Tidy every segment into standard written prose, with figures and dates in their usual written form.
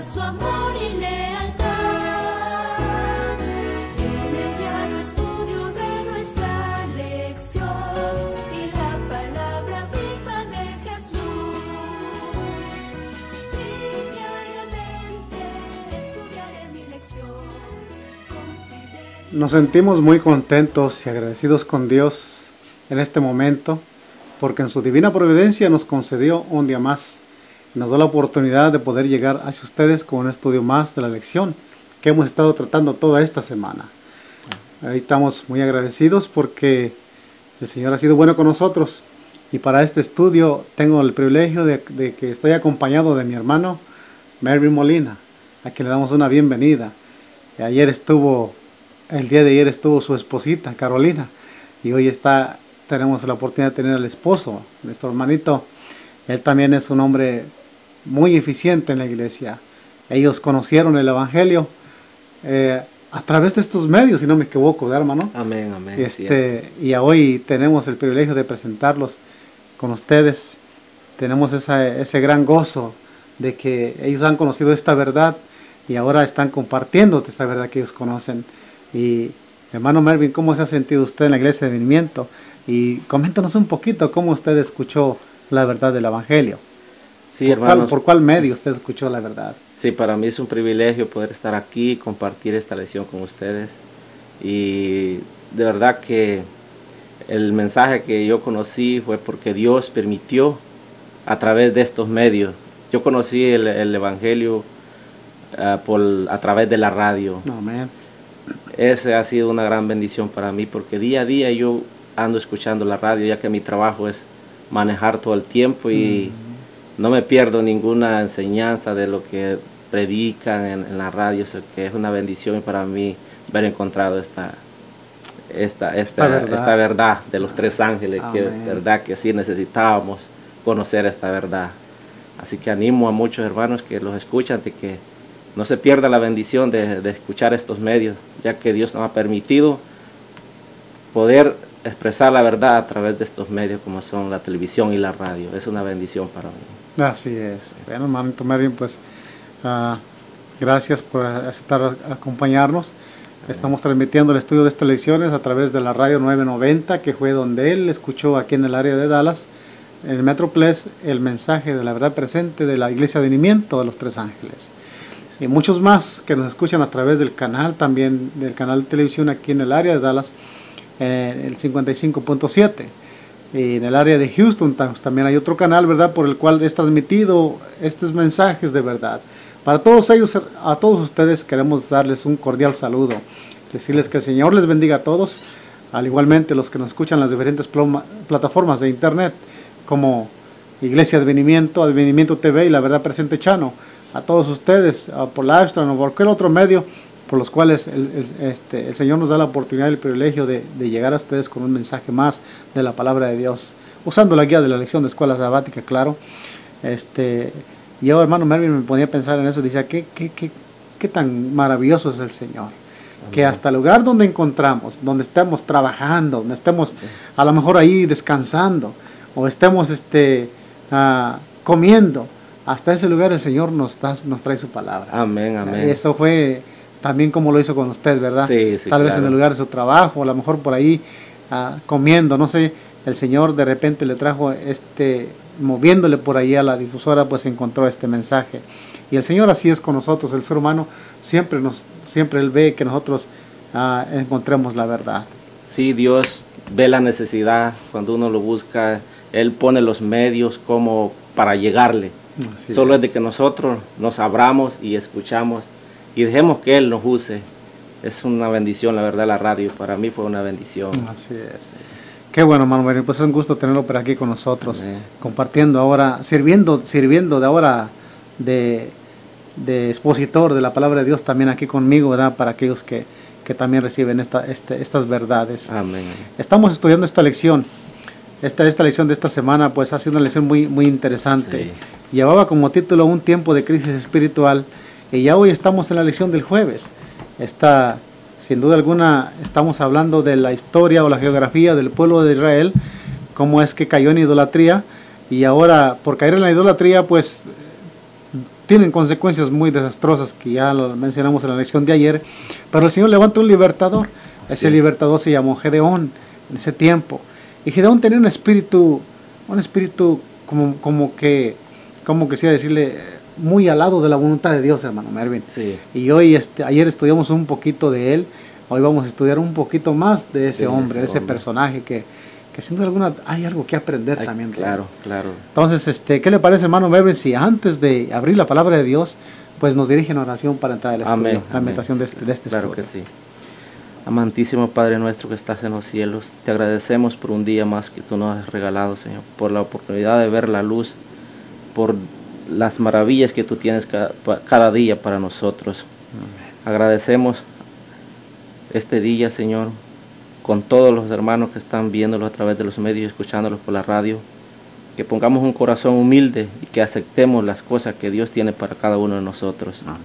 su amor y lealtad. En el diario estudio de nuestra lección y la palabra viva de Jesús. Sí, diariamente estudiaré mi lección con fidelidad. Nos sentimos muy contentos y agradecidos con Dios en este momento, porque en su divina providencia nos concedió un día más. Nos da la oportunidad de poder llegar hacia ustedes con un estudio más de la lección que hemos estado tratando toda esta semana. Ahí estamos muy agradecidos porque el Señor ha sido bueno con nosotros. Y para este estudio tengo el privilegio de que estoy acompañado de mi hermano Melvin Molina, a quien le damos una bienvenida. El día de ayer estuvo su esposita, Carolina, y hoy tenemos la oportunidad de tener al esposo, nuestro hermanito. Él también es un hombre muy eficiente en la iglesia. Ellos conocieron el Evangelio a través de estos medios, si no me equivoco, ¿verdad, hermano? Amén, amén. Y hoy tenemos el privilegio de presentarlos con ustedes. Tenemos ese gran gozo de que ellos han conocido esta verdad y ahora están compartiendo esta verdad que ellos conocen. Y hermano Melvin, ¿cómo se ha sentido usted en la iglesia de Advenimiento? Y coméntanos un poquito cómo usted escuchó la verdad del Evangelio. Sí, hermanos. ¿Por cuál medio usted escuchó la verdad? Sí, para mí es un privilegio poder estar aquí y compartir esta lección con ustedes. Y de verdad que el mensaje que yo conocí fue porque Dios permitió a través de estos medios. Yo conocí el Evangelio a través de la radio. Amén. Ese ha sido una gran bendición para mí porque día a día yo ando escuchando la radio, ya que mi trabajo es manejar todo el tiempo y no me pierdo ninguna enseñanza de lo que predican en la radio. O sea, que es una bendición para mí haber encontrado esta verdad de los tres ángeles. Amén. Que es verdad que sí necesitábamos conocer esta verdad. Así que animo a muchos hermanos que los escuchan de que no se pierda la bendición de escuchar estos medios, ya que Dios nos ha permitido poder expresar la verdad a través de estos medios como son la televisión y la radio. Es una bendición para mí. Así es. Bueno, hermanito Melvin, pues gracias por aceptar acompañarnos. Estamos transmitiendo el estudio de estas lecciones a través de la radio 990, que fue donde él escuchó aquí en el área de Dallas, en el Metroplex, el mensaje de la verdad presente de la Iglesia de Advenimiento de los Tres Ángeles. Y muchos más que nos escuchan a través del canal, también del canal de televisión aquí en el área de Dallas, el 55.7. Y en el área de Houston también hay otro canal, ¿verdad?, por el cual es transmitido estos mensajes de verdad. Para todos ellos, a todos ustedes queremos darles un cordial saludo, decirles que el Señor les bendiga a todos, al igualmente los que nos escuchan en las diferentes plataformas de internet, como Iglesia Advenimiento, Advenimiento TV y La Verdad Presente Channel. A todos ustedes, por Livestream o por cualquier otro medio por los cuales el Señor nos da la oportunidad y el privilegio de llegar a ustedes con un mensaje más de la palabra de Dios, usando la guía de la lección de escuela sabática, claro. Yo, hermano Melvin, me ponía a pensar en eso, decía, qué tan maravilloso es el Señor. Amén. Que hasta el lugar donde encontramos, donde estemos trabajando, donde estemos a lo mejor ahí descansando, o estemos comiendo, hasta ese lugar el Señor nos trae su palabra. Amén, amén. Eso fue también como lo hizo con usted, ¿verdad? Sí, Tal vez en el lugar de su trabajo, a lo mejor por ahí comiendo, no sé, el Señor de repente le trajo moviéndole por ahí a la difusora, pues encontró este mensaje. Y el Señor así es con nosotros, el ser humano siempre Él ve que nosotros encontremos la verdad. Sí, Dios ve la necesidad cuando uno lo busca, Él pone los medios como para llegarle. Así Solo es de que nosotros nos abramos y escuchamos y dejemos que Él nos use. Es una bendición, la verdad, la radio. Para mí fue una bendición. Así es. Qué bueno, hermano. Pues es un gusto tenerlo por aquí con nosotros. Amén. Compartiendo ahora, sirviendo de ahora de expositor de la palabra de Dios también aquí conmigo, ¿verdad? Para aquellos que también reciben estas verdades. Amén. Estamos estudiando esta lección. Esta lección de esta semana pues ha sido una lección muy, muy interesante. Sí. Llevaba como título Un tiempo de crisis espiritual y ya hoy estamos en la lección del jueves. Sin duda alguna estamos hablando de la historia o la geografía del pueblo de Israel, cómo es que cayó en idolatría y ahora por caer en la idolatría pues tienen consecuencias muy desastrosas que ya lo mencionamos en la lección de ayer, pero el Señor levanta un libertador. Ese libertador se llamó Gedeón en ese tiempo. Y Gedeón tenía un espíritu como quisiera decirle, muy al lado de la voluntad de Dios, hermano Mervin. Sí. Y hoy, ayer estudiamos un poquito de él, hoy vamos a estudiar un poquito más de ese hombre, de ese personaje que sin duda alguna hay algo que aprender también. Claro, claro. Entonces, ¿qué le parece, hermano Mervin, si antes de abrir la palabra de Dios, pues nos dirige en oración para entrar al estudio, la meditación de este claro estudio? Que sí. Amantísimo Padre nuestro que estás en los cielos, te agradecemos por un día más que tú nos has regalado, Señor, por la oportunidad de ver la luz, por las maravillas que tú tienes cada día para nosotros. Agradecemos este día, Señor, con todos los hermanos que están viéndolo a través de los medios, escuchándolos por la radio, que pongamos un corazón humilde y que aceptemos las cosas que Dios tiene para cada uno de nosotros. Amén.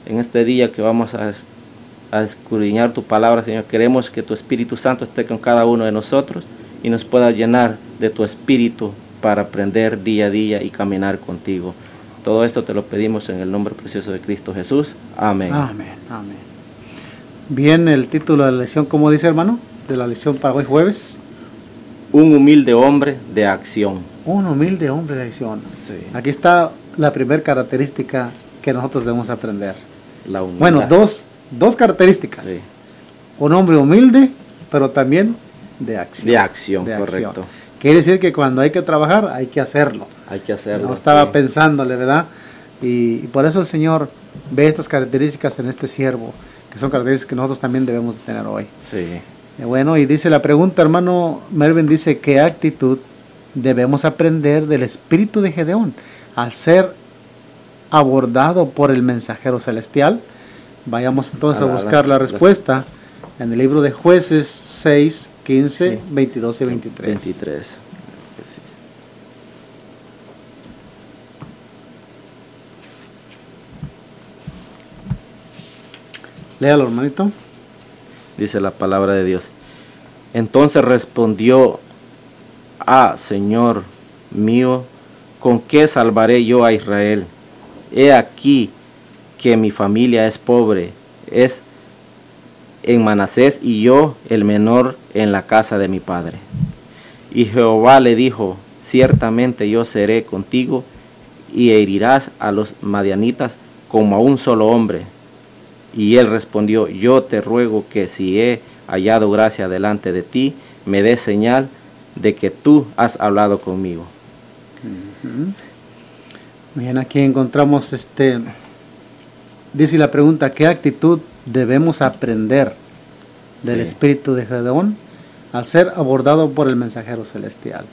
En este día que vamos a escudriñar tu palabra, Señor, queremos que tu Espíritu Santo esté con cada uno de nosotros y nos pueda llenar de tu Espíritu para aprender día a día y caminar contigo. Todo esto te lo pedimos en el nombre precioso de Cristo Jesús. Amén. Amén, amén. Bien, el título de la lección, ¿cómo dice, hermano? De la lección para hoy jueves. Un humilde hombre de acción. Un humilde hombre de acción. Sí. Aquí está la primera característica que nosotros debemos aprender. La humildad. Bueno, dos características. Sí. Un hombre humilde, pero también de acción. De acción, correcto. Acción. Quiere decir que cuando hay que trabajar, hay que hacerlo. Hay que hacerlo. No estaba pensándole, ¿verdad? Y por eso el Señor ve estas características en este siervo, que son características que nosotros también debemos de tener hoy. Sí. Bueno, y dice la pregunta, hermano Mervin, dice, ¿qué actitud debemos aprender del espíritu de Gedeón al ser abordado por el mensajero celestial? Vayamos entonces a buscar la respuesta en el libro de Jueces 6, 15, sí. 22 y 23. 23. Léalo, hermanito. Dice la palabra de Dios. Entonces respondió: Señor mío, ¿con qué salvaré yo a Israel? He aquí que mi familia es pobre, es en Manasés, y yo el menor en la casa de mi padre. Y Jehová le dijo: ciertamente yo seré contigo, y herirás a los madianitas como a un solo hombre. Y él respondió: yo te ruego que si he hallado gracia delante de ti, me des señal de que tú has hablado conmigo. Bien, aquí encontramos dice la pregunta: ¿qué actitud debemos aprender del espíritu de Gedeón al ser abordado por el mensajero celestial?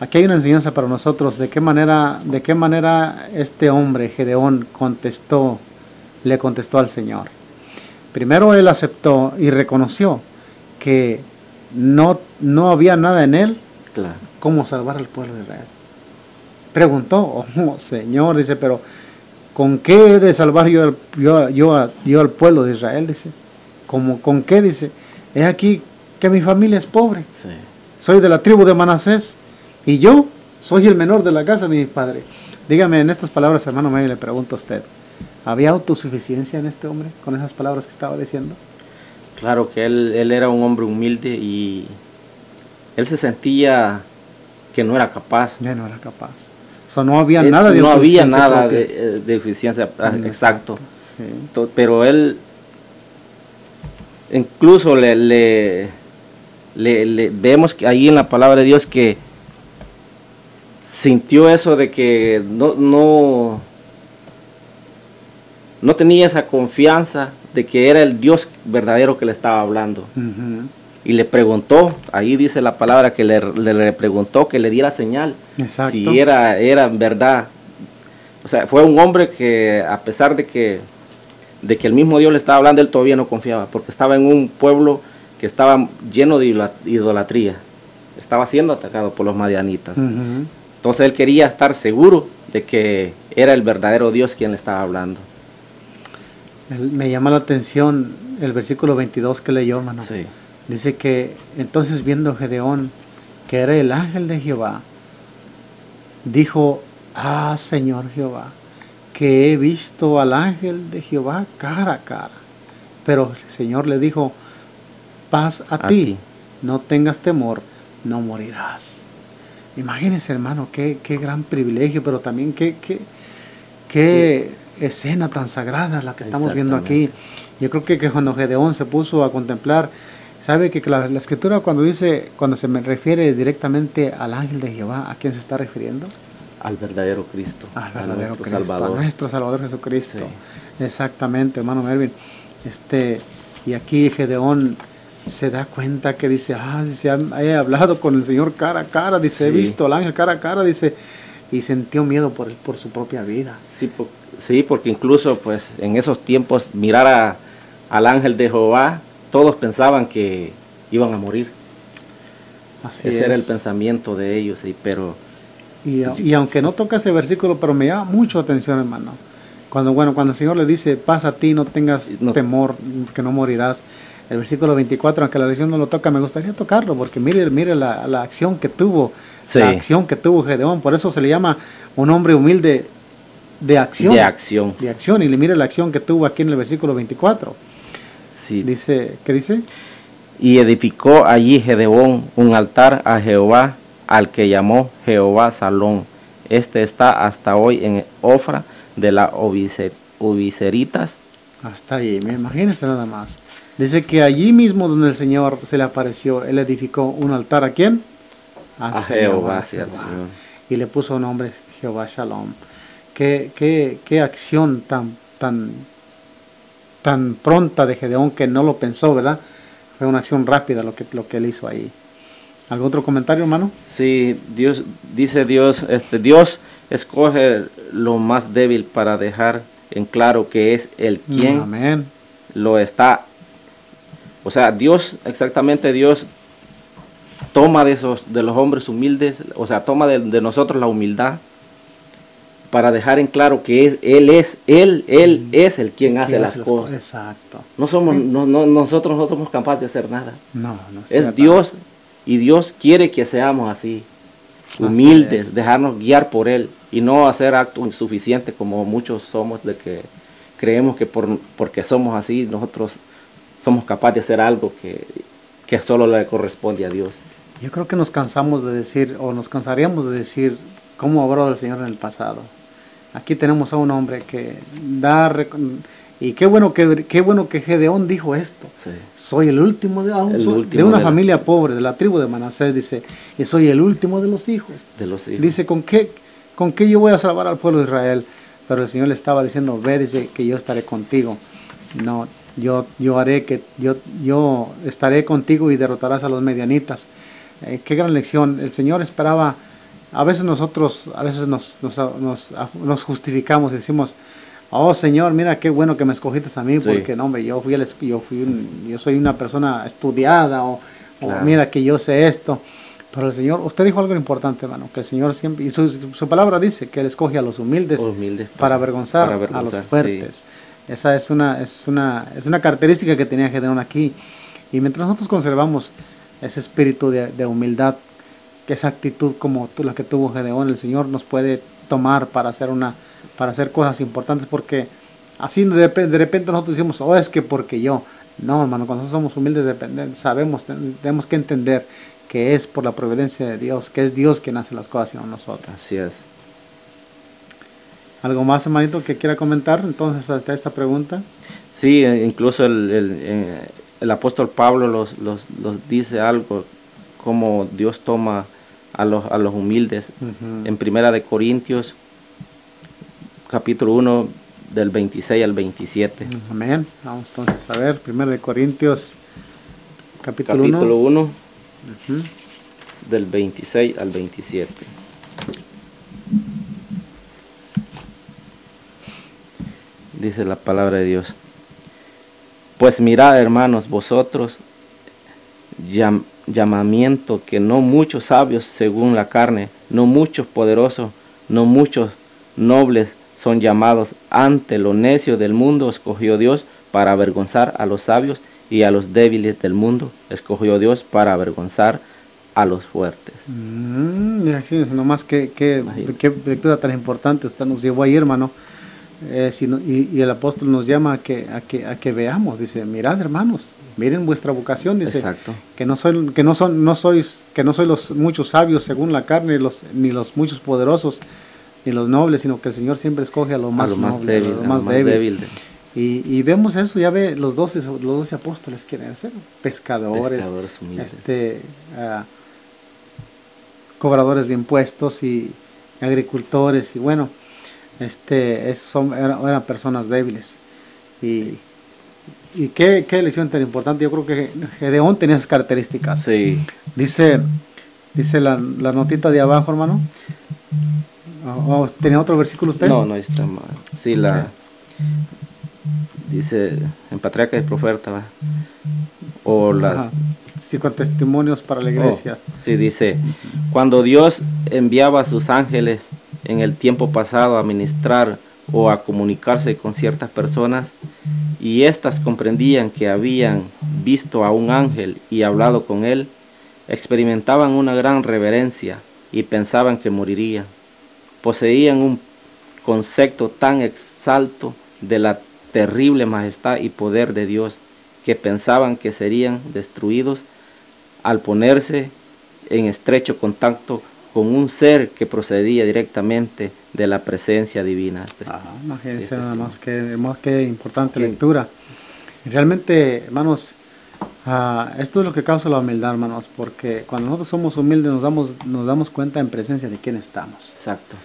Aquí hay una enseñanza para nosotros de qué manera este hombre Gedeón le contestó al Señor. Primero él aceptó y reconoció que no había nada en él como salvar al pueblo de Israel. Preguntó: Señor, dice, pero ¿con qué he de salvar yo al pueblo de Israel? Dice, ¿con qué? Dice, es aquí que mi familia es pobre. Sí. Soy de la tribu de Manasés y yo soy el menor de la casa de mi padre. Dígame, en estas palabras, hermano Mario, le pregunto a usted, ¿había autosuficiencia en este hombre con esas palabras que estaba diciendo? Claro que él era un hombre humilde y él se sentía que no era capaz. Ya no era capaz. O sea, no había nada de autosuficiencia. No había nada de eficiencia, exacto. Sí. Pero él incluso le vemos que ahí en la palabra de Dios que sintió eso de que no tenía esa confianza de que era el Dios verdadero que le estaba hablando. Y le preguntó, ahí dice la palabra que le preguntó que le diera señal. Exacto. Si era verdad. O sea, fue un hombre que a pesar de que el mismo Dios le estaba hablando, él todavía no confiaba, porque estaba en un pueblo que estaba lleno de idolatría. Estaba siendo atacado por los madianitas. Entonces él quería estar seguro de que era el verdadero Dios quien le estaba hablando. Me llama la atención el versículo 22 que leyó, hermano. Sí. Dice que entonces viendo Gedeón que era el ángel de Jehová, dijo: Señor Jehová, que he visto al ángel de Jehová cara a cara. Pero el Señor le dijo, paz a ti, no tengas temor, no morirás. Imagínense, hermano, qué gran privilegio, pero también qué escena tan sagrada la que estamos viendo aquí. Yo creo que cuando Gedeón se puso a contemplar, sabe que la escritura cuando se me refiere directamente al ángel de Jehová, ¿a quién se está refiriendo? Al verdadero Cristo, al verdadero nuestro Cristo, Salvador. a nuestro Salvador Jesucristo. Sí. Exactamente, hermano Melvin. Y aquí Gedeón se da cuenta que dice, he hablado con el Señor cara a cara, dice, he visto al ángel cara a cara, dice, y sintió miedo por su propia vida. Sí, porque incluso pues en esos tiempos mirar al ángel de Jehová, todos pensaban que iban a morir. Ese era el pensamiento de ellos, pero... Y aunque no toca ese versículo, pero me llama mucho atención, hermano. Cuando el Señor le dice, paz a ti, no tengas temor, que no morirás. El versículo 24, aunque la lección no lo toca, me gustaría tocarlo, porque mire la acción que tuvo, la acción que tuvo Gedeón. Por eso se le llama un hombre humilde de acción. De acción. Y mire la acción que tuvo aquí en el versículo 24. Sí. Dice, ¿qué dice? Y edificó allí Gedeón un altar a Jehová, al que llamó Jehová Salón. Este está hasta hoy en Ofra de las Obiseritas. Hasta ahí, imagínense nada más. Dice que allí mismo donde el Señor se le apareció, él edificó un altar ¿a quién? A Jehová, sí, al Señor. Y le puso un nombre, Jehová Shalom. Qué acción tan pronta de Gedeón, que no lo pensó, ¿verdad? Fue una acción rápida lo que él hizo ahí. ¿Algún otro comentario, hermano? Sí, Dios escoge lo más débil para dejar en claro que es el quien Amén. Lo está. O sea, Dios toma de los hombres humildes, o sea, toma de nosotros la humildad para dejar en claro que Él es el quien hace las cosas. Exacto. Nosotros no somos capaces de hacer nada. No es Dios. Y Dios quiere que seamos así, humildes, dejarnos guiar por Él y no hacer actos insuficientes como muchos somos, de que creemos que porque somos así, nosotros somos capaces de hacer algo que solo le corresponde a Dios. Yo creo que nos cansamos de decir, o nos cansaríamos de decir, cómo obró el Señor en el pasado. Aquí tenemos a un hombre que y qué bueno que Gedeón dijo esto. Sí. Soy el último de una familia pobre, de la tribu de Manasés, dice, y soy el último de los hijos. Dice, ¿con qué yo voy a salvar al pueblo de Israel? Pero el Señor le estaba diciendo, ve, dice, que yo estaré contigo. No, yo estaré contigo y derrotarás a los medianitas. Qué gran lección. El Señor esperaba. A veces nosotros nos justificamos y decimos, oh Señor, mira qué bueno que me escogiste a mí, porque no, hombre, yo soy una persona estudiada, o mira que yo sé esto. Pero el Señor, usted dijo algo importante, hermano, que el Señor siempre, y su palabra dice que Él escoge a los humildes para avergonzar a los fuertes. Sí. Esa es una característica que tenía Gedeón aquí. Y mientras nosotros conservamos ese espíritu de humildad, que esa actitud como la que tuvo Gedeón, el Señor nos puede tomar para hacer cosas importantes, porque así de repente nosotros decimos, es que porque yo. No, hermano, cuando nosotros somos humildes, tenemos que entender que es por la providencia de Dios, que es Dios quien hace las cosas y no nosotros. Así es. ¿Algo más, hermanito, que quiera comentar entonces hasta esta pregunta? Sí, incluso el apóstol Pablo los dice algo, como Dios toma a los humildes. En Primera de Corintios, capítulo 1, del 26 al 27. Amén. Vamos entonces a ver, Primera de Corintios, capítulo 1, del 26 al 27. Dice la palabra de Dios. Pues mirad, hermanos, vosotros llamamiento que no muchos sabios según la carne, no muchos poderosos, no muchos nobles son llamados. Ante lo necio del mundo escogió Dios para avergonzar a los sabios, y a los débiles del mundo escogió Dios para avergonzar a los fuertes. Nomás qué lectura tan importante usted nos llevó ahí, hermano. y el apóstol nos llama a que veamos, dice, mirad hermanos, miren vuestra vocación, dice, Exacto. que no sois los muchos sabios según la carne, ni los muchos poderosos, ni los nobles, sino que el Señor siempre escoge a lo más noble, débil, a lo más débil. débil. Y vemos eso, ya ve, los 12 apóstoles quieren ser pescadores humildes. Cobradores de impuestos y agricultores, y bueno, eran personas débiles. Y qué elección tan importante. Yo creo que Gedeón tenía esas características. Sí. Dice la notita de abajo, hermano. ¿Tenía otro versículo usted? No está mal. Sí, dice en Patriarca y Profeta, ¿va? O las... Sí, con testimonios para la iglesia. Sí, dice, cuando Dios enviaba a sus ángeles en el tiempo pasado a ministrar o a comunicarse con ciertas personas, y éstas comprendían que habían visto a un ángel y hablado con él, experimentaban una gran reverencia y pensaban que moriría. Poseían un concepto tan exalto de la terrible majestad y poder de Dios que pensaban que serían destruidos al ponerse en estrecho contacto con un ser que procedía directamente de la presencia divina. Imagínense nada más que importante lectura. Y realmente, hermanos, esto es lo que causa la humildad, hermanos, porque cuando nosotros somos humildes nos damos cuenta en presencia de quién estamos. Exacto.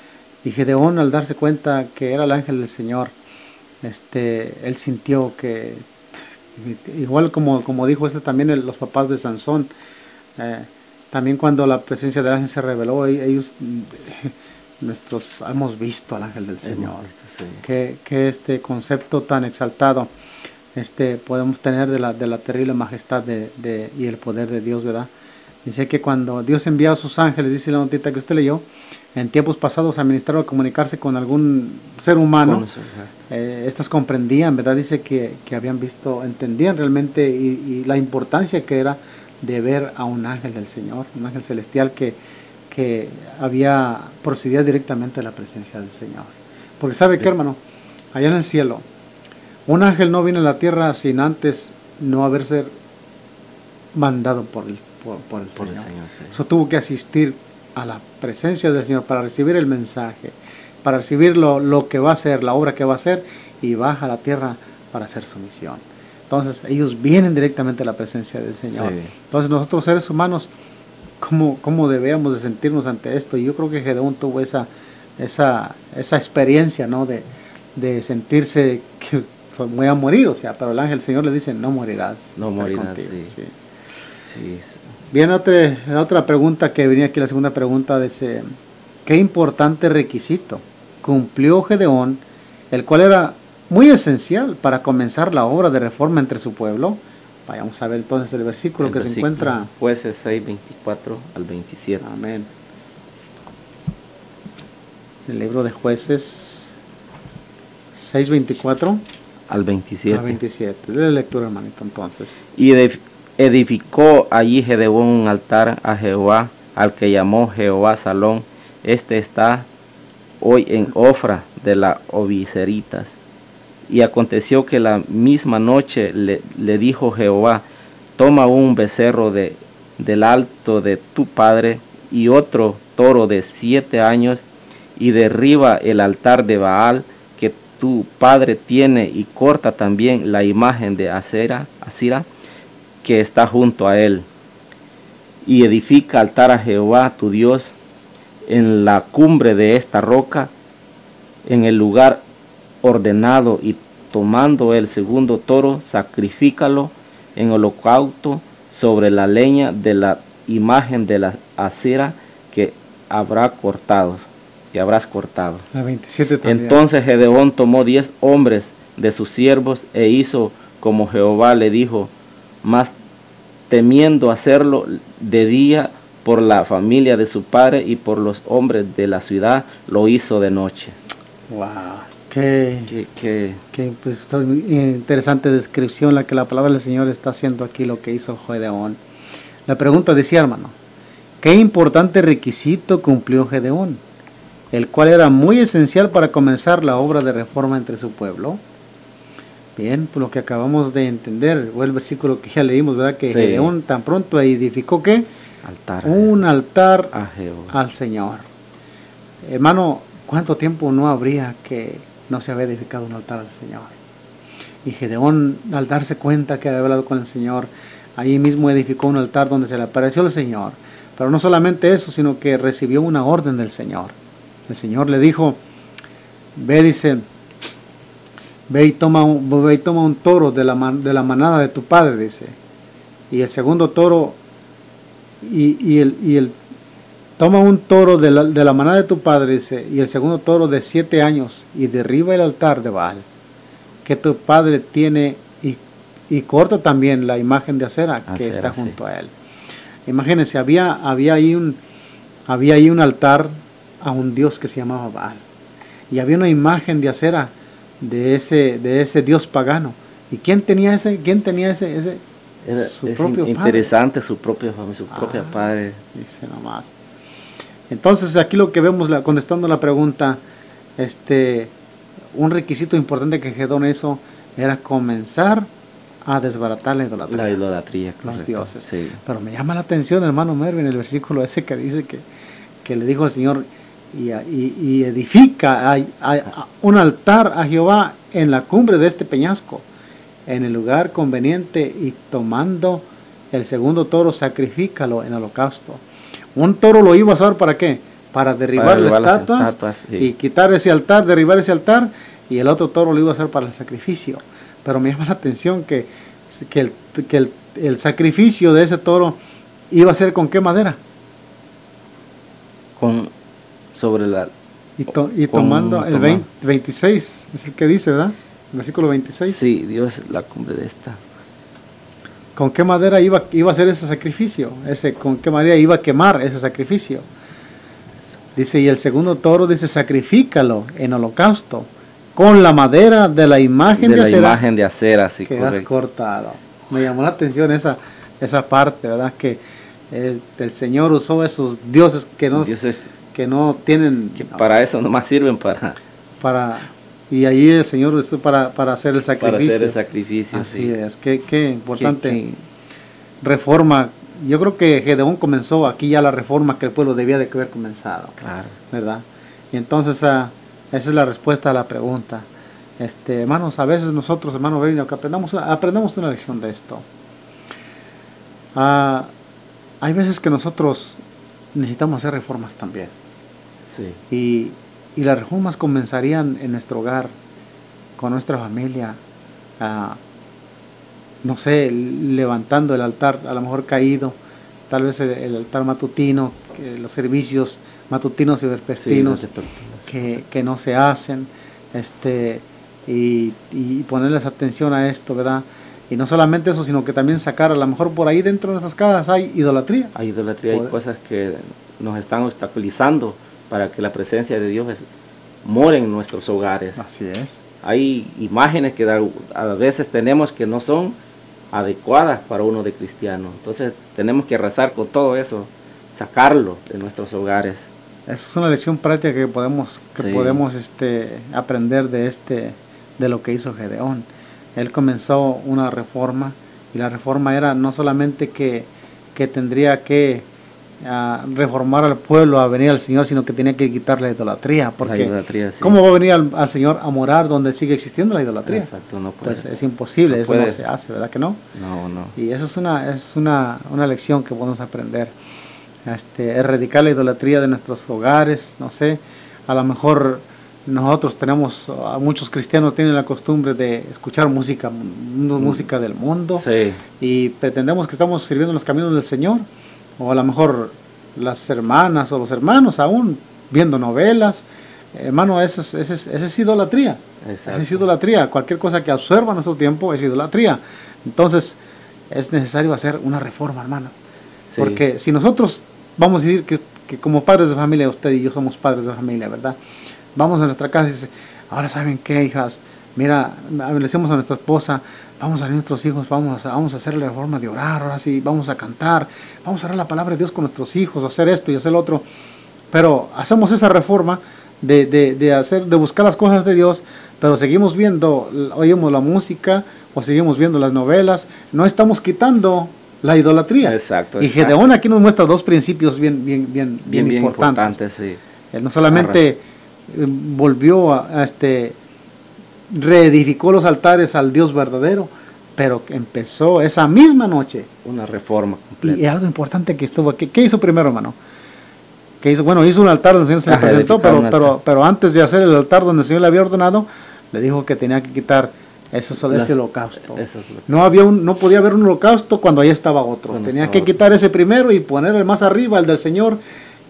Y Gedeón, al darse cuenta que era el ángel del Señor, él sintió que, igual como dijo también los papás de Sansón, también cuando la presencia del ángel se reveló, ellos, hemos visto al ángel del Señor. Sí. Que este concepto tan exaltado podemos tener de la terrible majestad y el poder de Dios, ¿verdad? Dice que cuando Dios envía a sus ángeles, dice la notita que usted leyó, en tiempos pasados a ministrar o a comunicarse con algún ser humano, estas comprendían, ¿verdad? Dice que habían visto, entendían realmente y la importancia que era de ver a un ángel del Señor, un ángel celestial que procedía directamente de la presencia del Señor. Porque ¿sabe qué, hermano? Allá en el cielo, un ángel no viene a la tierra sin antes no haberse mandado por el Señor. Sí. Eso tuvo que asistir a la presencia del Señor para recibir el mensaje, para recibir lo que va a hacer, la obra que va a hacer, y baja a la tierra para hacer su misión. Entonces ellos vienen directamente a la presencia del Señor. Sí. Entonces nosotros seres humanos, ¿cómo debemos de sentirnos ante esto? Y yo creo que Gedeón tuvo esa experiencia, ¿no? De sentirse que voy a morir, o sea, pero el ángel del Señor le dice, no morirás. No morirás, sí. Bien, otra pregunta que venía aquí, la segunda pregunta, dice, ¿qué importante requisito cumplió Gedeón, el cual era muy esencial para comenzar la obra de reforma entre su pueblo? Vayamos a ver entonces el versículo se encuentra. Jueces 6, 24 al 27. Amén. El libro de Jueces 6, 24 al 27. Al 27. De la lectura, hermanito, entonces. Y edificó allí Gedeón un altar a Jehová, al que llamó Jehová Salón. Este está hoy en Ofra de las Obiseritas. Y aconteció que la misma noche le dijo Jehová, toma un becerro del alto de tu padre y otro toro de 7 años y derriba el altar de Baal que tu padre tiene y corta también la imagen de Asera que está junto a él, y edifica altar a Jehová tu Dios en la cumbre de esta roca, en el lugar ordenado, y tomando el segundo toro, sacrifícalo en holocausto sobre la leña de la imagen de la Asera que habrás cortado. La 27 también. Entonces Gedeón tomó 10 hombres de sus siervos e hizo como Jehová le dijo, mas temiendo hacerlo de día por la familia de su padre y por los hombres de la ciudad, lo hizo de noche. Wow, qué pues, interesante descripción la que la palabra del Señor está haciendo aquí, lo que hizo Gedeón. La pregunta decía, hermano, ¿qué importante requisito cumplió Gedeón, el cual era muy esencial para comenzar la obra de reforma entre su pueblo. Bien, por lo que acabamos de entender, o el versículo que ya leímos, ¿verdad? Que Gedeón tan pronto edificó, ¿qué? Un altar a Jehová, al Señor. Hermano, ¿cuánto tiempo no habría que no se había edificado un altar al Señor? Y Gedeón, al darse cuenta que había hablado con el Señor, ahí mismo edificó un altar donde se le apareció el Señor. Pero no solamente eso, sino que recibió una orden del Señor. El Señor le dijo, ve, dice, ve y toma un toro de la manada de tu padre, dice. Y el segundo toro, toma un toro de la manada de tu padre, dice, y el segundo toro de 7 años, y derriba el altar de Baal que tu padre tiene, y corta también la imagen de acera que está junto a él. Imagínense, había ahí un altar a un dios que se llamaba Baal, y había una imagen de acera de ese dios pagano. ¿Y quién tenía ese? Su propio interesante, padre. Su propia familia, su propia padre. Dice nomás. Entonces aquí lo que vemos, contestando la pregunta, un requisito importante que Gedeón hizo era comenzar a desbaratar la idolatría. La idolatría, los dioses. Sí. Pero me llama la atención, hermano Mervin, el versículo ese que dice que le dijo al Señor, y edifica un altar a Jehová en la cumbre de este peñasco, en el lugar conveniente, y tomando el segundo toro, sacrifícalo en holocausto. Un toro lo iba a usar ¿para qué? Para derribar las estatuas sí. Y quitar ese altar, derribar ese altar, y el otro toro lo iba a usar para el sacrificio. Pero me llama la atención que el sacrificio de ese toro iba a ser ¿con qué madera? Tomando el 26, es el que dice, ¿verdad? El versículo 26. Sí, Dios es la cumbre de esta. ¿Con qué madera iba a hacer ese sacrificio? ¿Con qué madera iba a quemar ese sacrificio? Dice, y el segundo toro dice, sacrifícalo en holocausto, con la madera de la imagen de acera. Imagen de acera, sí, que has cortado. Me llamó la atención esa parte, ¿verdad? Que el Señor usó esos dioses que no tienen... Que para eso nomás sirven y ahí el Señor usó para hacer el sacrificio. Para hacer el sacrificio, así sí. Es, qué importante reforma. Yo creo que Gedeón comenzó aquí ya la reforma que el pueblo debía de haber comenzado. Claro. ¿Verdad? Y entonces esa es la respuesta a la pregunta. Hermanos, a veces nosotros, hermano Berino, que aprendamos una lección de esto. Hay veces que nosotros necesitamos hacer reformas también. Sí. Y las reformas comenzarían en nuestro hogar, con nuestra familia, no sé, levantando el altar, a lo mejor caído, tal vez el altar matutino, los servicios matutinos y vespertinos que no se hacen, y ponerles atención a esto, ¿verdad? Y no solamente eso, sino que también sacar, a lo mejor por ahí dentro de nuestras casas hay idolatría. Hay idolatría, hay cosas que nos están obstaculizando para que la presencia de Dios more en nuestros hogares. Así es. Hay imágenes que a veces tenemos que no son adecuadas para uno de cristiano. Entonces tenemos que rezar con todo eso, sacarlo de nuestros hogares. Esa es una lección práctica que podemos aprender de lo que hizo Gedeón. Él comenzó una reforma, y la reforma era no solamente que tendría que reformar al pueblo a venir al Señor, sino que tenía que quitar la idolatría, porque la idolatría, sí. ¿Cómo va a venir al Señor a morar donde sigue existiendo la idolatría? Exacto, no puede. Pues es imposible, eso no se hace, ¿verdad que no? No. Y eso es una lección que podemos aprender. Erradicar la idolatría de nuestros hogares, no sé, a lo mejor nosotros muchos cristianos tienen la costumbre de escuchar música del mundo, sí. Y pretendemos que estamos sirviendo en los caminos del Señor, o a lo mejor las hermanas o los hermanos aún viendo novelas. Hermano, eso es idolatría. Exacto. Es idolatría. Cualquier cosa que absorba nuestro tiempo es idolatría. Entonces es necesario hacer una reforma, hermano. Sí. Porque si nosotros vamos a decir que como padres de familia, usted y yo somos padres de familia, ¿verdad? Vamos a nuestra casa y dice, ahora ¿saben qué, hijas? Mira, le decimos a nuestra esposa, vamos a ver a nuestros hijos, vamos a hacer la reforma de orar, ahora sí, vamos a cantar, vamos a orar la palabra de Dios con nuestros hijos, hacer esto y hacer lo otro. Pero hacemos esa reforma de buscar las cosas de Dios, pero seguimos viendo, oímos la música o seguimos viendo las novelas, no estamos quitando la idolatría. Exacto. Y Gedeón aquí nos muestra dos principios bien importantes. Sí. Él no solamente volvió reedificó los altares al Dios verdadero, pero empezó esa misma noche una reforma completa. Y algo importante que estuvo aquí. ¿Qué hizo primero, hermano? ¿Qué hizo? Bueno, hizo un altar donde el Señor se le presentó, pero antes de hacer el altar donde el Señor le había ordenado, le dijo que tenía que quitar ese holocausto. No podía haber un holocausto cuando ahí estaba otro. Tenía que quitar ese primero y poner el más arriba, el del Señor.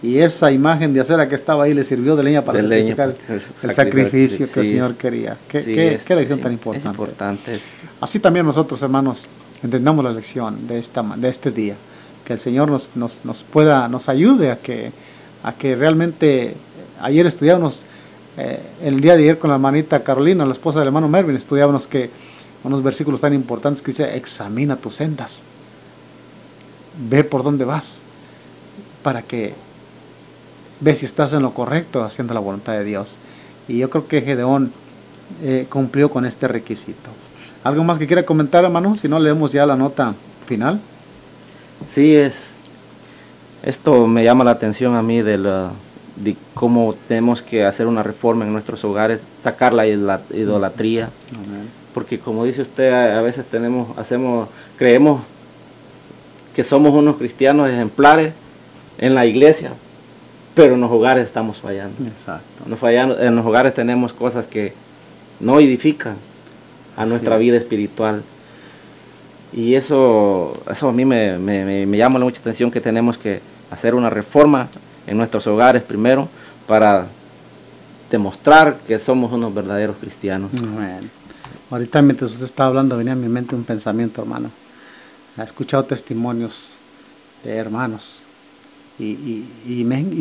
Y esa imagen de acera que estaba ahí le sirvió de leña para sacrificar el sacrificio que el Señor quería. Qué lección tan importante. Es importante. Así también nosotros, hermanos, entendamos la lección de este día. Que el Señor nos ayude a que realmente, ayer estudiábamos, el día de ayer con la hermanita Carolina, la esposa del hermano Mervin, estudiábamos unos versículos tan importantes que dice: examina tus sendas, ve por dónde vas, para que ve si estás en lo correcto, haciendo la voluntad de Dios. Y yo creo que Gedeón cumplió con este requisito. ¿Algo más que quiera comentar, hermano? Si no, leemos ya la nota final. Sí, esto me llama la atención a mí de cómo tenemos que hacer una reforma en nuestros hogares, sacar la idolatría. Amén. Porque como dice usted, a veces creemos que somos unos cristianos ejemplares en la iglesia, pero en los hogares estamos fallando. Exacto. En los hogares tenemos cosas que no edifican a nuestra vida espiritual. Y eso a mí me llama mucha atención, que tenemos que hacer una reforma en nuestros hogares primero para demostrar que somos unos verdaderos cristianos. Bueno, ahorita mientras usted estaba hablando venía a mi mente un pensamiento, hermano. He escuchado testimonios de hermanos y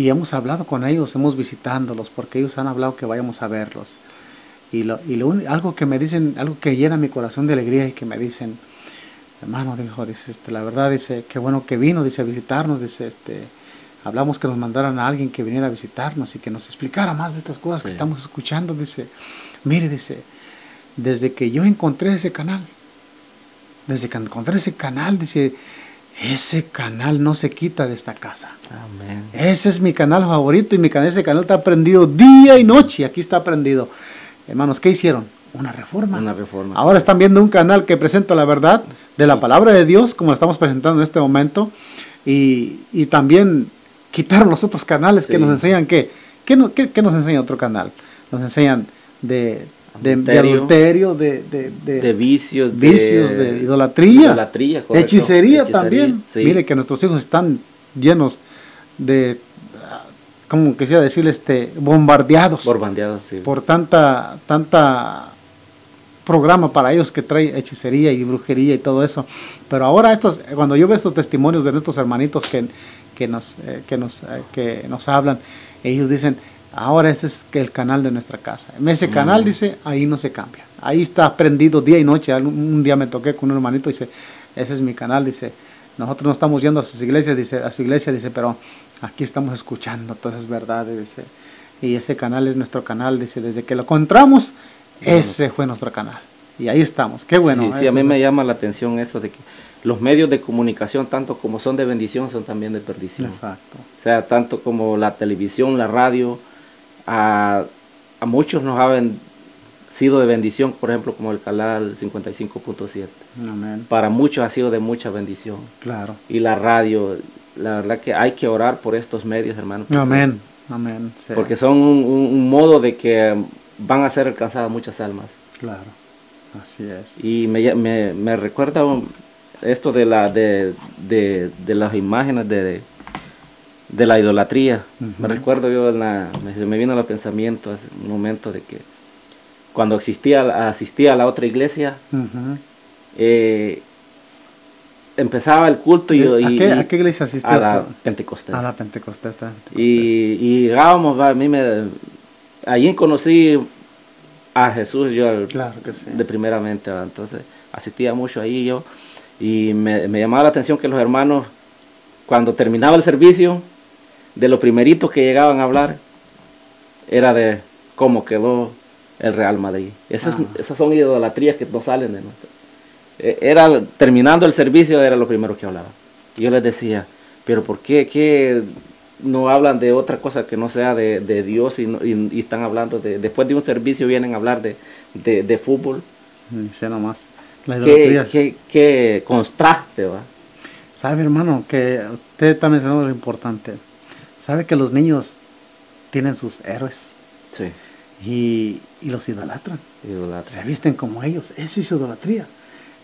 hemos hablado con ellos, hemos visitándolos porque ellos han hablado que vayamos a verlos. Algo que me dicen, algo que llena mi corazón de alegría, y que me dicen: hermano, dice, la verdad, dice, qué bueno que vino, dice, a visitarnos, dice, hablamos que nos mandaran a alguien que viniera a visitarnos y que nos explicara más de estas cosas que estamos escuchando. Dice, mire, dice, desde que yo encontré ese canal, dice, ese canal no se quita de esta casa. Amén. Ese es mi canal favorito, y ese canal está prendido día y noche. Aquí está prendido. Hermanos, ¿qué hicieron? Una reforma. Ahora están viendo un canal que presenta la verdad de la palabra de Dios, como la estamos presentando en este momento, y también quitaron los otros canales que nos enseñan ¿qué nos enseña otro canal? Nos enseñan de adulterio, de vicios, de idolatría, hechicería también. Sí. Mire que nuestros hijos están llenos de, como quisiera decirle, bombardeados sí, por tanta programa para ellos que trae hechicería y brujería y todo eso. Pero ahora cuando yo veo estos testimonios de nuestros hermanitos que nos hablan, ellos dicen: ahora ese es el canal de nuestra casa. En ese canal, dice, ahí no se cambia. Ahí está prendido día y noche. Un día me toqué con un hermanito y dice: ese es mi canal, dice. Nosotros no estamos yendo a su iglesia, dice, pero aquí estamos escuchando todas esas verdades, dice. Y ese canal es nuestro canal, dice. Desde que lo encontramos, ese fue nuestro canal. Y ahí estamos. Qué bueno. Sí, a mí me llama la atención eso de que los medios de comunicación, tanto como son de bendición, son también de perdición. Exacto. O sea, tanto como la televisión, la radio, a muchos nos han sido de bendición, por ejemplo, como el canal 55.7. Amén. Para muchos ha sido de mucha bendición. Claro. Y la radio, la verdad que hay que orar por estos medios, hermano. Amén. Amén. Sí. Porque son un modo de que van a ser alcanzadas muchas almas. Claro. Así es. Y me recuerda esto de las imágenes de la idolatría. Me recuerdo yo, me vino al pensamiento hace un momento de que cuando asistía a la otra iglesia, empezaba el culto ¿A qué iglesia asistía? A la Pentecostés. A la Pentecostés. Y llegábamos, allí conocí a Jesús yo claro que sí, de primeramente, entonces asistía mucho ahí yo, y me llamaba la atención que los hermanos, cuando terminaba el servicio, de lo primerito que llegaban a hablar era de cómo quedó el Real Madrid. Esas son idolatrías que no salen de nosotros. Terminando el servicio era lo primero que hablaba. Yo les decía, pero ¿por qué no hablan de otra cosa que no sea de Dios y están hablando después de un servicio vienen a hablar de fútbol? Dice nomás. La idolatría. ¿Qué contraste, va? Sabe, hermano, que usted está mencionando lo importante. Sabe que los niños tienen sus héroes. Sí. Y los idolatran. Se visten como ellos. Eso es idolatría.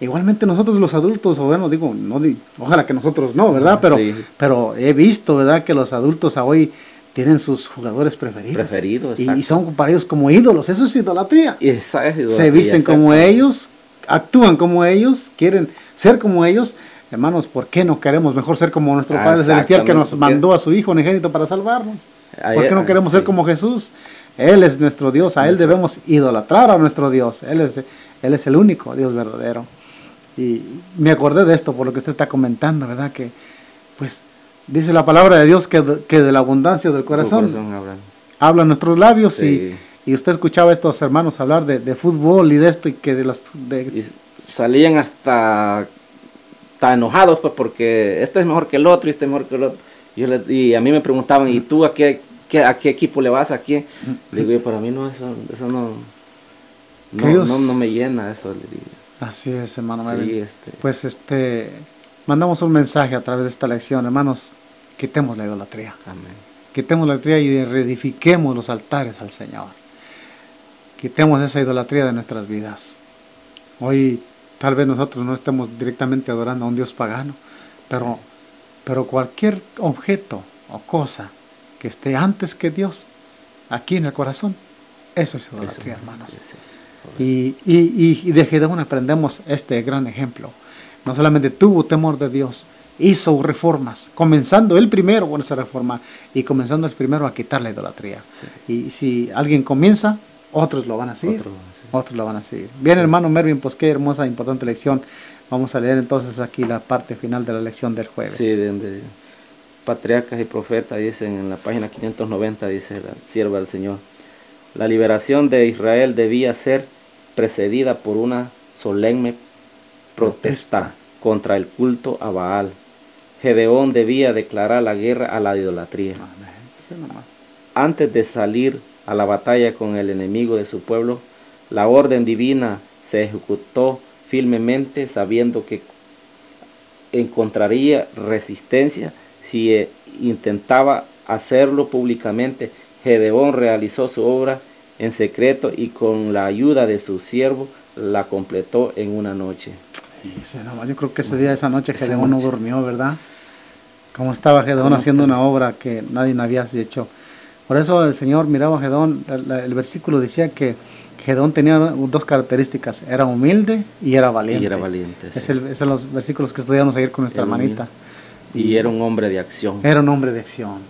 Igualmente nosotros los adultos, o bueno, ojalá que nosotros no, ¿verdad? Pero he visto, ¿verdad? Que los adultos hoy tienen sus jugadores preferidos. Y son para ellos como ídolos. Eso es idolatría. Esa es idolatría. Se visten como ellos, actúan como ellos, quieren ser como ellos. Hermanos, ¿por qué no queremos mejor ser como nuestro Padre Celestial que nos mandó a su Hijo unigénito para salvarnos? ¿Por qué no queremos ser como Jesús? Él es nuestro Dios, a Él debemos idolatrar a nuestro Dios. Él es el único Dios verdadero. Y me acordé de esto por lo que usted está comentando, ¿verdad? Que, pues, dice la palabra de Dios que de la abundancia del corazón hablan nuestros labios. Sí. Y usted escuchaba a estos hermanos hablar de fútbol y de esto y que y salían hasta enojados, pues, porque este es mejor que el otro y este es mejor que el otro. Y a mí me preguntaban, ¿y tú a qué equipo le vas? ¿A quién? Le digo, para mí no, eso no me llena, eso. Le digo. Así es, hermano. Sí, Pues mandamos un mensaje a través de esta lección, hermanos, quitemos la idolatría. Amén. Quitemos la idolatría y reedifiquemos los altares al Señor. Quitemos esa idolatría de nuestras vidas. Hoy tal vez nosotros no estemos directamente adorando a un Dios pagano, pero cualquier objeto o cosa que esté antes que Dios, aquí en el corazón, eso es idolatría, hermanos. Y de Gedeón aprendemos este gran ejemplo. No solamente tuvo temor de Dios, hizo reformas, comenzando él primero con esa reforma y comenzando el primero a quitar la idolatría. Sí. Y si alguien comienza, otros lo van a seguir. Otros lo van a seguir. Bien, sí. Hermano Mervin, pues qué hermosa, importante lección. Vamos a leer entonces aquí la parte final de la lección del jueves. Sí, de Patriarcas y Profetas, dicen en la página 590, dice la sierva del Señor. La liberación de Israel debía ser precedida por una solemne protesta contra el culto a Baal. Gedeón debía declarar la guerra a la idolatría. Antes de salir a la batalla con el enemigo de su pueblo, la orden divina se ejecutó firmemente, sabiendo que encontraría resistencia si intentaba hacerlo públicamente. Gedeón realizó su obra en secreto y con la ayuda de su siervo la completó en una noche. Yo creo que esa noche Gedeón no durmió, ¿verdad? Como estaba Gedeón haciendo una obra que nadie había hecho. Por eso el Señor miraba a Gedeón, el versículo decía que Gedeón tenía dos características, era humilde y era valiente. Esos son los versículos que estudiamos ayer con nuestra hermanita. Y era un hombre de acción. Era un hombre de acción.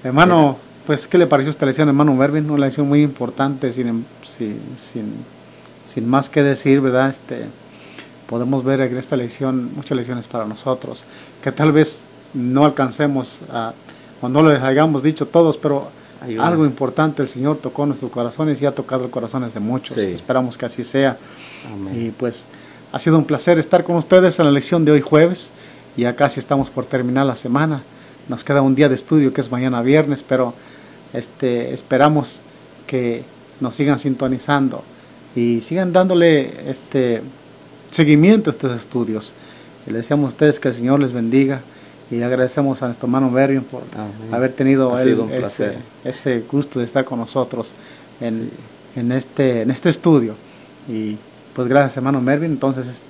Hermano, pues, ¿qué le pareció esta lección, hermano Mervin? Una lección muy importante, sin más que decir, ¿verdad? Podemos ver en esta lección muchas lecciones para nosotros, que tal vez no alcancemos o no lo hayamos dicho todos, pero algo importante el Señor tocó nuestros corazones y ha tocado los corazones de muchos. Sí. Esperamos que así sea. Amén. Y pues ha sido un placer estar con ustedes en la lección de hoy jueves. Ya casi estamos por terminar la semana. Nos queda un día de estudio que es mañana viernes, pero esperamos que nos sigan sintonizando y sigan dándole seguimiento a estos estudios. Y les deseamos a ustedes que el Señor les bendiga y le agradecemos a nuestro hermano Mervin por haber tenido ese gusto de estar con nosotros en este estudio. Y pues gracias, hermano Mervin. Entonces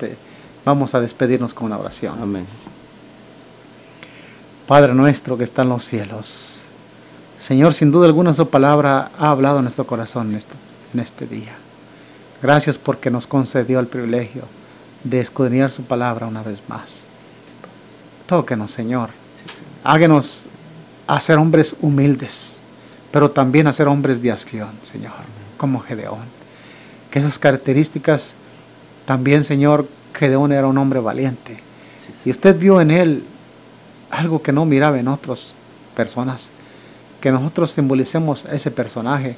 vamos a despedirnos con una oración. Amén. Padre nuestro que está en los cielos, Señor, sin duda alguna su palabra ha hablado en nuestro corazón en este día. Gracias porque nos concedió el privilegio de escudriñar su palabra una vez más. Tóquenos, Señor. Háganos a ser hombres humildes, pero también a ser hombres de acción, Señor, como Gedeón. Que esas características también, Señor, Gedeón era un hombre valiente. Y usted vio en él algo que no miraba en otras personas, que nosotros simbolicemos a ese personaje,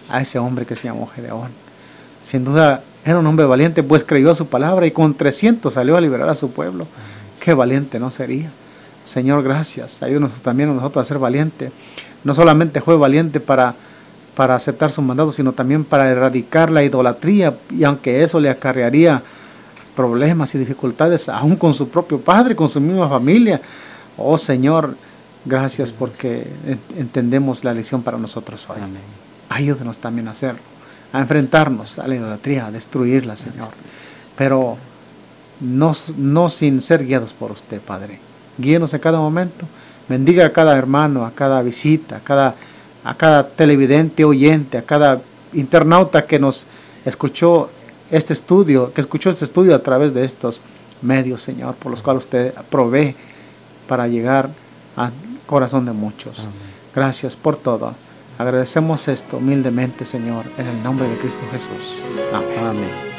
a ese hombre que se llamó Gedeón. Sin duda era un hombre valiente, pues creyó a su palabra y con 300 salió a liberar a su pueblo. Qué valiente no sería. Señor, gracias. Ayúdanos también a nosotros a ser valientes. No solamente fue valiente para aceptar su mandato, sino también para erradicar la idolatría, y aunque eso le acarrearía problemas y dificultades, aún con su propio padre, con su misma familia. Oh Señor, gracias porque entendemos la lección para nosotros hoy. Amén. Ayúdenos también a hacerlo, a enfrentarnos a la idolatría, a destruirla, Señor, pero no sin ser guiados por usted, Padre. Guíenos en cada momento, bendiga a cada hermano, a cada visita, a cada televidente, oyente, a cada internauta que nos escuchó este estudio, a través de estos medios, Señor, por los cuales usted provee para llegar al corazón de muchos. Amén. Gracias por todo. Agradecemos esto humildemente, Señor, en el nombre de Cristo Jesús. Amén. Amén.